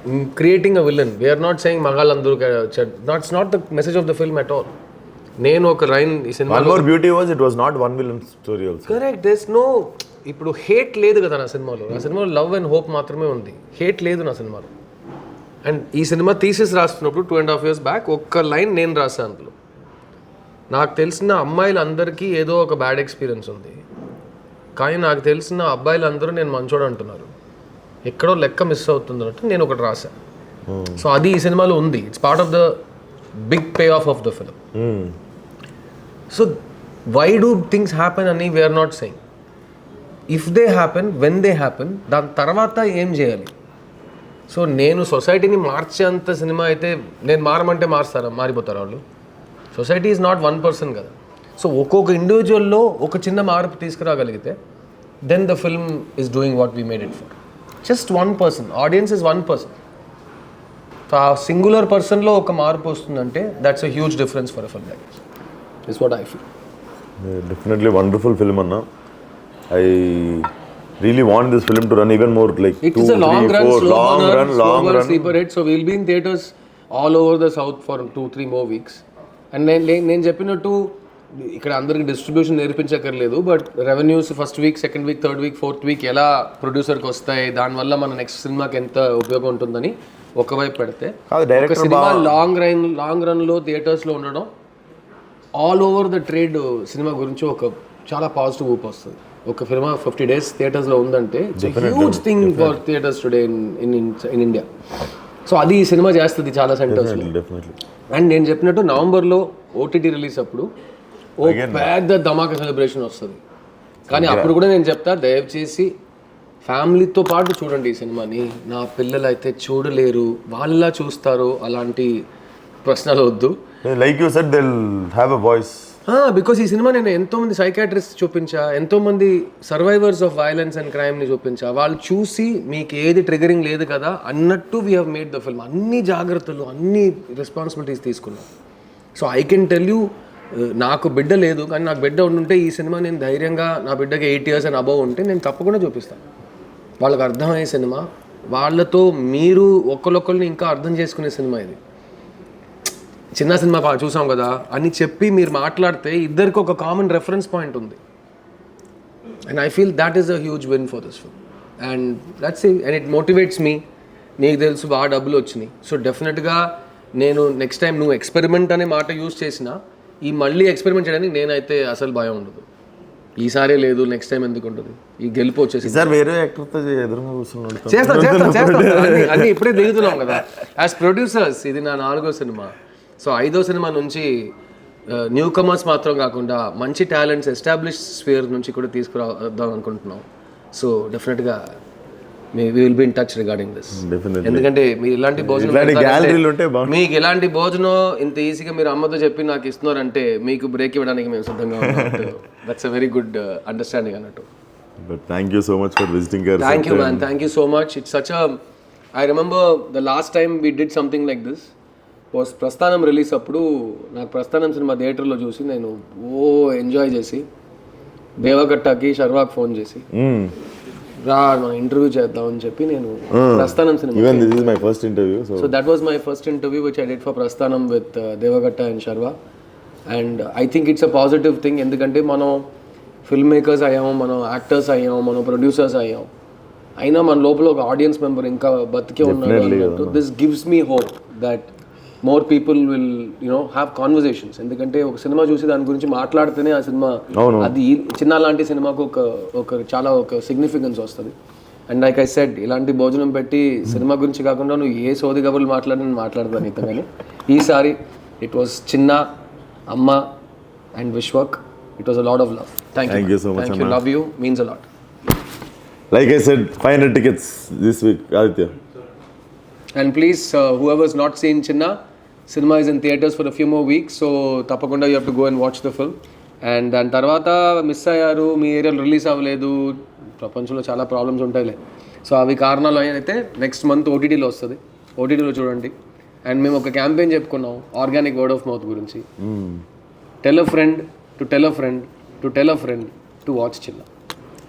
creating a villain, we are not saying మగాళ్ళందరూ, nots not the message of the film at all. నేను ఒక రైన్ ఈ సినిమాలో beauty was it was not one villain story also. Correct. There's no, ఇప్పుడు హేట్ లేదు కదా నా సినిమాలో. నా సినిమాలో లవ్ అండ్ హోప్ మాత్రమే ఉంది, హేట్ లేదు నా సినిమాలో. అండ్ ఈ సినిమా థీసిస్ రాస్తున్నప్పుడు 2.5 years బ్యాక్ ఒక్క లైన్ నేను రాశాను అందులో. నాకు తెలిసిన అమ్మాయిలందరికీ ఏదో ఒక బ్యాడ్ ఎక్స్పీరియన్స్ ఉంది, కానీ నాకు తెలిసిన అబ్బాయిలందరూ నేను మంచోడు అంటున్నారు, ఎక్కడో లెక్క మిస్ అవుతుంది అంటే నేను ఒకటి రాశాను. సో అది ఈ సినిమాలో ఉంది. It's part of the big payoff of the film. So why do things happen అని we are not saying. If they happen, when they happen, దాని తర్వాత ఏం చేయాలి? సో నేను సొసైటీని మార్చేంత సినిమా అయితే, నేను మారమంటే మారిపోతారు వాళ్ళు. సొసైటీ ఈజ్ నాట్ 1 person కదా. సో ఒక్కొక్క ఇండివిజువల్లో ఒక చిన్న మార్పు తీసుకురాగలిగితే, then the film is doing what we made it for. Just 1 person, audience is 1 person. So ఆ సింగులర్ పర్సన్లో ఒక మార్పు వస్తుందంటే that's a huge difference for a film like this. Is what I feel. Definitely wonderful film అన్న. I really want this film to run even more, like it is a long run, long run sleeper hit. So we'll be in theaters all over the south for 2-3 more weeks. And నేను చెప్పినట్టు ఇక్కడ అందరికి డిస్ట్రిబ్యూషన్ నేర్పించక్కర్లేదు, but revenues first week, second week, third week, fourth week ఎలా ప్రొడ్యూసర్కి వస్తాయి, దానివల్ల మన నెక్స్ట్ సినిమాకి ఎంత ఉపయోగం ఉంటుందని ఒకవైపు పెడితే, ఒక సినిమా లాంగ్ రన్లో థియేటర్స్లో ఉండడం all over the trade cinema గురించి ఒక చాలా పాజిటివ్ ఊపు వస్తుంది. ఒక సినిమా 50 days థియేటర్స్లో ఉందంటే it's huge thing for theatres today in India. So అది ఈ సినిమా చేస్తుంది చాలా సెంటర్స్లో. అండ్ నేను చెప్పినట్టు నవంబర్లో ఓటీటీ రిలీజ్ అప్పుడు ఓ పెద్ద ధమాకా సెలబ్రేషన్ వస్తుంది. కానీ అప్పుడు కూడా నేను చెప్తా, దయచేసి ఫ్యామిలీతో పాటు చూడండి ఈ సినిమాని. నా పిల్లలు అయితే చూడలేరు, వాళ్ళ చూస్తారు, అలాంటి ప్రశ్నలు వద్దు. Like you said they will have a voice. Because ఈ సినిమా నేను ఎంతోమంది సైకాట్రిస్ట్ చూపించా, ఎంతోమంది సర్వైవర్స్ ఆఫ్ వైలెన్స్ అండ్ క్రైమ్ని చూపించా. వాళ్ళు చూసి మీకు ఏది ట్రిగరింగ్ లేదు కదా అన్నట్టు we have made the film. అన్ని జాగ్రత్తలు, అన్ని రెస్పాన్సిబిలిటీస్ తీసుకున్నాం. So I can tell you, నాకు బిడ్డ లేదు, కానీ నాకు బిడ్డ ఉంటే ఈ సినిమా నేను ధైర్యంగా, నా బిడ్డకి 8 years అండ్ అబవ్ ఉంటే నేను తప్పకుండా చూపిస్తాను. వాళ్ళకి అర్థమయ్యే సినిమా, వాళ్ళతో మీరు ఒకళ్ళొకళ్ళని ఇంకా అర్థం చేసుకునే సినిమా ఇది. చిన్న సినిమా చూసాం కదా అని చెప్పి మీరు మాట్లాడితే ఇద్దరికి ఒక కామన్ రెఫరెన్స్ పాయింట్ ఉంది. And I feel that is a huge win for this film. And that's and it motivates me. నీకు తెలుసు బాగా డబ్బులు వచ్చినాయి, సో డెఫినెట్గా నేను నెక్స్ట్ టైం నువ్వు ఎక్స్పెరిమెంట్ అనే మాట యూజ్ చేసినా ఈ మళ్ళీ ఎక్స్పెరిమెంట్ చేయడానికి నేనైతే అసలు భయం ఉండదు. ఈసారే లేదు, నెక్స్ట్ టైం ఎందుకు ఉంటుంది, ఈ గెలుపు వచ్చేసి సార్ వేరే యాక్టర్తో ఎదురుగా కూర్చున్నాడు. చేస్తాం అన్నీ ఇప్పుడే దిగుతున్నాం కదా యాజ్ ప్రొడ్యూసర్స్. ఇది నా 4వ సినిమా. సో 5వ సినిమా నుంచి న్యూ కమర్స్ మాత్రం కాకుండా మంచి టాలెంట్స్ ఎస్టాబ్లిష్ స్ఫియర్ నుంచి కూడా తీసుకురావద్దాం అనుకుంటున్నాం. సో డెఫినెట్గా we will be in touch regarding this. Definitely. ఎందుకంటే మీరు ఇలాంటి భోజనం గ్యాలరీలు ఉంటే మీకు ఇలాంటి భోజనం ఇంత ఈజీగా మీరు అమ్మతో చెప్పి నాకు ఇస్తున్నారంటే మీకు బ్రేక్ ఇవ్వడానికి మేము సిద్ధంగా ఉన్నాం. That's a very good understanding అన్నట్టు. But thank you so much for visiting us. Thank you man, thank you so much. It's such a, I remember the last time we did something like this was ప్రస్థానం రిలీజ్ అప్పుడు. నాకు ప్రస్థానం సినిమా థియేటర్లో చూసి నేను ఎంజాయ్ చేసి దేవగట్టకి శర్వాకి ఫోన్ చేసి రా మనం ఇంటర్వ్యూ చేద్దాం అని చెప్పి నేను ప్రస్థానం cinema. Even this is my first interview. So that was my first interview which I did for ప్రస్థానం with Devagatta and Sharva. And I think it's a positive thing. ఎందుకంటే మనం ఫిల్మ్ మేకర్స్ అయ్యాము, మనం యాక్టర్స్ అయ్యాము, మనం ప్రొడ్యూసర్స్ అయ్యాము, అయినా మన లోపల ఒక ఆడియన్స్ మెంబర్ ఇంకా బతికే ఉన్నాడు అన్నట్టు. This gives me hope that more people will have conversations. ఎందుకంటే ఒక సినిమా చూసి దాని గురించి మాట్లాడితేనే ఆ సినిమా, అది చిన్న లాంటి సినిమాకు ఒక చాలా ఒక సిగ్నిఫికెన్స్ వస్తుంది. అండ్ లైక్ ఐ సెడ్, ఇలాంటి భోజనం పెట్టి సినిమా గురించి కాకుండా నువ్వు ఏ సోది కబుర్లు మాట్లాడని మాట్లాడతాను ఇంత. కానీ ఈసారి ఇట్ వాస్ చిన్న, అమ్మ and Vishwak. It was a lot of love. Thank you so much. Thank you. Love you. Means a lot. Like I said, 500 tickets this week, Aditya. And please, whoever's not seen Chinna, cinema is in theaters for a few more weeks, so tapakunda you have to go and watch the film. And దాని తర్వాత మిస్ అయ్యారు, మీ ఏరియాలో రిలీజ్ అవ్వలేదు, ప్రపంచంలో చాలా ప్రాబ్లమ్స్ ఉంటాయిలే. సో అవి కారణాలు అయితే నెక్స్ట్ మంత్ ఓటీటీలో వస్తుంది, ఓటీటీలో చూడండి. అండ్ మేము ఒక క్యాంపెయిన్ చెప్పుకున్నాం ఆర్గానిక్ వర్డ్ ఆఫ్ మౌత్ గురించి. Tell a friend to tell a friend to tell a friend to watch చిన్న.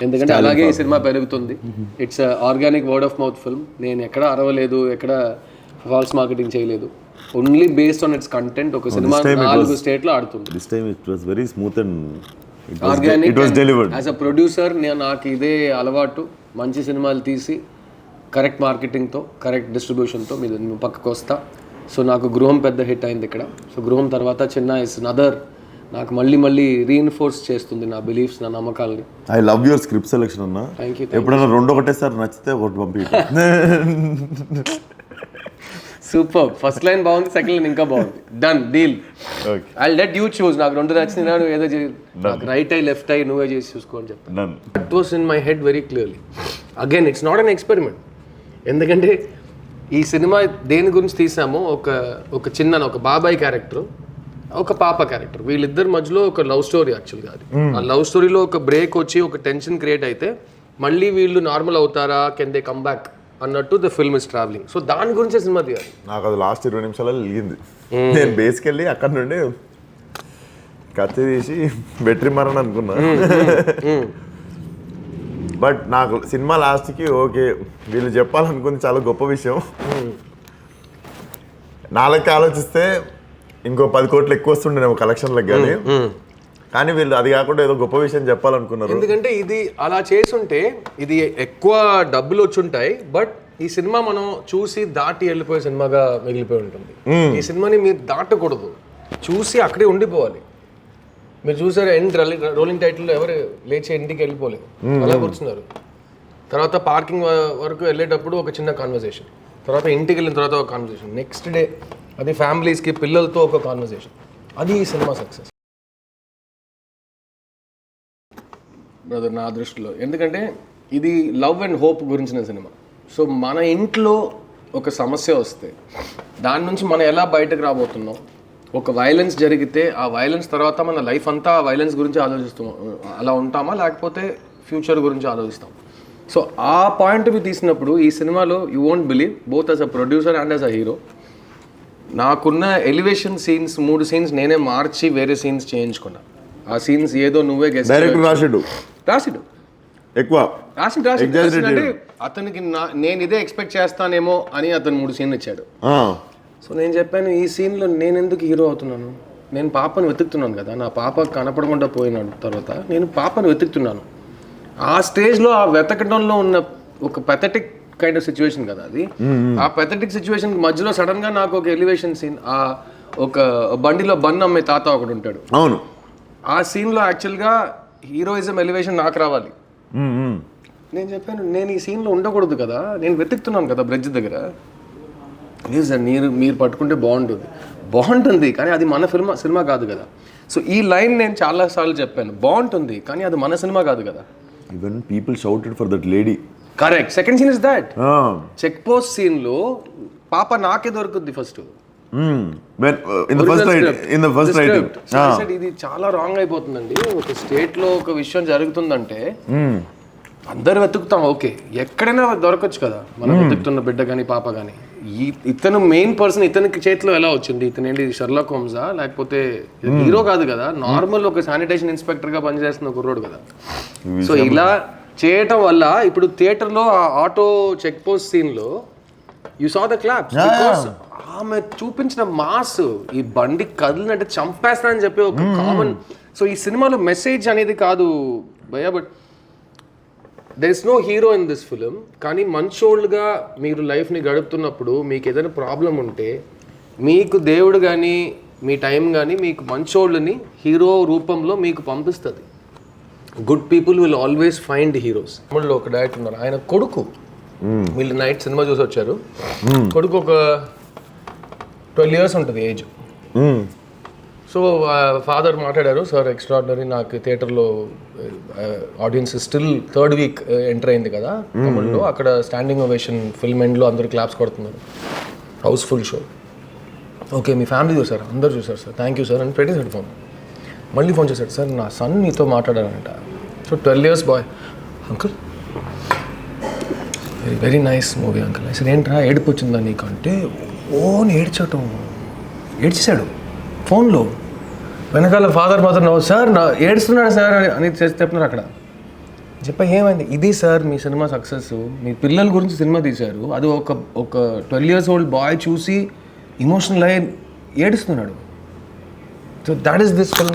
ఎందుకంటే అలాగే ఈ సినిమా పెరుగుతుంది. It's organic word of mouth film. నేను ఎక్కడ అరవలేదు, ఎక్కడ ఫాల్స్ మార్కెటింగ్ చేయలేదు. Only based on it's content ఒక సినిమా 4 స్టేట్లో ఆడుతుంది. This time it was very smooth and organic. it was delivered. As a producer నాకు ఇదే అలవాటు, మంచి సినిమాలు తీసి కరెక్ట్ మార్కెటింగ్తో కరెక్ట్ డిస్ట్రిబ్యూషన్తో మీరు పక్కకు వస్తా. సో నాకు గృహం పెద్ద హిట్ అయింది ఇక్కడ. సో గృహం తర్వాత చిన్న ఇస్ నదర్, నాకు మళ్ళీ రీఇన్ఫోర్స్ చేస్తుంది నా బిలీఫ్స్, నా నమ్మకాలని. I love your script selection అన్న. Thank you. ఎప్పుడైనా 2 ఒకటేసారి నచ్చితే ఒకటి పంపి. సూపర్. ఫస్ట్ లైన్ బాగుంది, సెకండ్ లైన్ ఇంకా బాగుంది. Done deal. I let you choose. నాకు 2 నచ్చింది, నువ్వు ఏదో నాకు రైట్ ఐ లెఫ్ట్ ఐ నువ్వే చేసి చూసుకో అని చెప్తాను. That was in my head very clearly. Again it's not an experiment. ఎందుకంటే ఈ సినిమా దేని గురించి తీసామో, ఒక చిన్న ఒక బాబాయ్ క్యారెక్టర్, ఒక పాప క్యారెక్టర్, వీళ్ళిద్దరి మధ్యలో ఒక లవ్ స్టోరీ యాక్చువల్గా. అది ఆ లవ్ స్టోరీలో ఒక బ్రేక్ వచ్చి ఒక టెన్షన్ క్రియేట్ అయితే మళ్ళీ వీళ్ళు నార్మల్ అవుతారా, కెన్ దే కమ్ బ్యాక్ అన్నట్టు the film is travelling. So దాని గురించే సినిమా తీయాలి. నాకు అది లాస్ట్ 20 నిమిషాలలో వెలిగింది. నేను బేసికెళ్ళి అక్కడ నుండి కత్తి తీసి బెటరీ మరణ అనుకున్నా. బట్ నాకు సినిమా లాస్ట్కి ఓకే వీళ్ళు చెప్పాలనుకుంది చాలా గొప్ప విషయం. నాలుగు ఆలోచిస్తే ఇంకో 10 కోట్లు ఎక్కువ వస్తుండేమో కలెక్షన్లకు. కానీ వీళ్ళు అది కాకుండా ఏదో గొప్ప విషయం చెప్పాలనుకున్నారు. ఎందుకంటే ఇది అలా చేసుంటే ఇది ఎక్కువ డబ్బులు వచ్చుంటాయి, బట్ ఈ సినిమా మనం చూసి దాటి వెళ్ళిపోయే సినిమాగా మిగిలిపోయి ఉంటుంది. ఈ సినిమాని మీరు దాటకూడదు, చూసి అక్కడే ఉండిపోవాలి. మీరు చూసారు ఎండ్ రోలింగ్ టైటిల్లో ఎవరు లేచి ఇంటికి వెళ్ళిపోలేదు, అలా కూర్చున్నారు. తర్వాత పార్కింగ్ వరకు వెళ్ళేటప్పుడు ఒక చిన్న కాన్వర్సేషన్, తర్వాత ఇంటికి వెళ్ళిన తర్వాత ఒక కాన్వర్సేషన్, నెక్స్ట్ డే అది ఫ్యామిలీస్కి పిల్లలతో ఒక కాన్వర్సేషన్. అది ఈ సినిమా సక్సెస్ బ్రదర్ నా దృష్టిలో. ఎందుకంటే ఇది లవ్ అండ్ హోప్ గురించిన సినిమా. సో మన ఇంట్లో ఒక సమస్య వస్తే దాని నుంచి మనం ఎలా బయటకు రాబోతున్నాం, ఒక వైలెన్స్ జరిగితే ఆ వైలెన్స్ తర్వాత మన లైఫ్ అంతా ఆ వైలెన్స్ గురించి ఆలోచిస్తాం, అలా ఉంటామా లేకపోతే ఫ్యూచర్ గురించి ఆలోచిస్తాం. సో ఆ పాయింట్ వి తీసినప్పుడు ఈ సినిమాలో you won't believe, both as a producer and as a hero, నాకున్న ఎలివేషన్ సీన్స్ 3 సీన్స్ నేనే మార్చి వేరే సీన్స్ చేయించుకున్నా. ఆ సీన్స్ ఏదో నువ్వే రాసిడు ఎక్కువ అంటే అతనికి నేను ఇదే ఎక్స్పెక్ట్ చేస్తానేమో అని అతను 3 సీన్లు ఇచ్చాడు. సో నేను చెప్పాను ఈ సీన్లో నేను ఎందుకు హీరో అవుతున్నాను, నేను పాపను వెతుకుతున్నాను కదా, నా పాప కనపడకుండా పోయిన తర్వాత నేను పాపను వెతుకుతున్నాను. ఆ స్టేజ్లో ఆ వెతకడంలో ఉన్న ఒక పెథటిక్ కైండ్ ఆఫ్ సిచ్యువేషన్ కదా అది. ఆ పెథటిక్ సిచ్యువేషన్ మధ్యలో సడన్గా నాకు ఒక ఎలివేషన్ సీన్, ఆ ఒక బండిలో బన్ను అమ్మే తాత ఒకడు ఉంటాడు. అవును, ఆ సీన్లో యాక్చువల్గా హీరోయిజం ఎలివేషన్ నాకు రావాలి. నేను చెప్పాను నేను ఈ సీన్లో ఉండకూడదు కదా, నేను వెతుకుతున్నాను కదా బ్రిడ్జ్ దగ్గర. లేదు సార్ మీరు పట్టుకుంటే బాగుంటుంది కానీ అది మన సినిమా కాదు కదా. సో ఈ లైన్ నేను చాలాసార్లు చెప్పాను, బాగుంటుంది కానీ అది మన సినిమా కాదు కదా. Even people shouted for that lady. Correct. Second scene is that check post సీన్లో పాప నాకే దొరుకుద్ది ఫస్ట్. ఇది చాలా రాంగ్ అయిపోతుందండి. ఒక స్టేట్ లో ఒక విషయం జరుగుతుందంటే అందరు వెతుకుతాం, ఓకే, ఎక్కడైనా దొరకచ్చు కదా మనం వెతుకుతున్న బిడ్డ కానీ పాప కానీ. ఇతను మెయిన్ పర్సన్, ఇతనికి చేతిలో ఎలా వచ్చింది? ఇతను ఏంటి షెర్లాక్ హోమ్సా లేకపోతే హీరో కాదు కదా, నార్మల్ ఒక శానిటేషన్ ఇన్స్పెక్టర్ గా పనిచేస్తున్న కుర్రోడు కదా. సో ఇలా చేయటం వల్ల ఇప్పుడు థియేటర్లో ఆ ఆటో చెక్ పోస్ట్ సీన్లో you saw the claps because ఆమె చూపించిన మాస్, ఈ బండి కదిలినట్టు చంపేస్తా అని చెప్పి ఒక కామన్. సో ఈ సినిమాలో మెసేజ్ అనేది కాదు భయ్యా, but there is no hero in this film. కానీ మంచోళ్ళుగా మీరు లైఫ్ని గడుపుతున్నప్పుడు మీకు ఏదైనా ప్రాబ్లం ఉంటే మీకు దేవుడు కానీ మీ టైం కానీ మీకు మంచోళ్ళని హీరో రూపంలో మీకు పంపిస్తుంది. Good people will always find heroes. తమిళ్లో ఒక డైరెక్టర్ ఉన్నారు, ఆయన కొడుకు, వీళ్ళు నైట్ సినిమా చూసి వచ్చారు, కొడుకు ఒక 12 years ఉంటుంది ఏజ్. సో ఫాదర్ మాట్లాడారు, సార్ ఎక్స్ట్రాడినరీ, నాకు థియేటర్లో audience still 3rd week enter అయింది కదా తమిళ్లో, అక్కడ స్టాండింగ్ ఓవేషన్ ఫిల్మ్ ఎండ్లో అందరూ క్లాప్స్ కొడుతున్నారు, హౌస్ఫుల్ షో. ఓకే, మీ ఫ్యామిలీ చూసారు? అందరు చూసారు సార్, థ్యాంక్ యూ సార్ అని పెట్టేసాడు ఫోన్. మళ్ళీ ఫోన్ చేశాడు, సార్ నా సన్ నీతో మాట్లాడారంట. So 12 years boy, uncle very nice movie uncle. అసలు ఏంట్రా ఏడుపు వచ్చిందా నీకు అంటే, ఏడ్చేశాడు ఫోన్లో. వెనకాల ఫాదర్ మాత్రం నవ్వు, సార్ నా ఏడుస్తున్నాడు సార్ అని చెప్తున్నారు అక్కడ. చెప్పా ఏమైంది? ఇది సార్ మీ సినిమా సక్సెస్, మీ పిల్లల గురించి సినిమా తీశారు, అది ఒక 12 years old బాయ్ చూసి ఇమోషనల్ అయ్యి ఏడుస్తున్నాడు. So that is this film.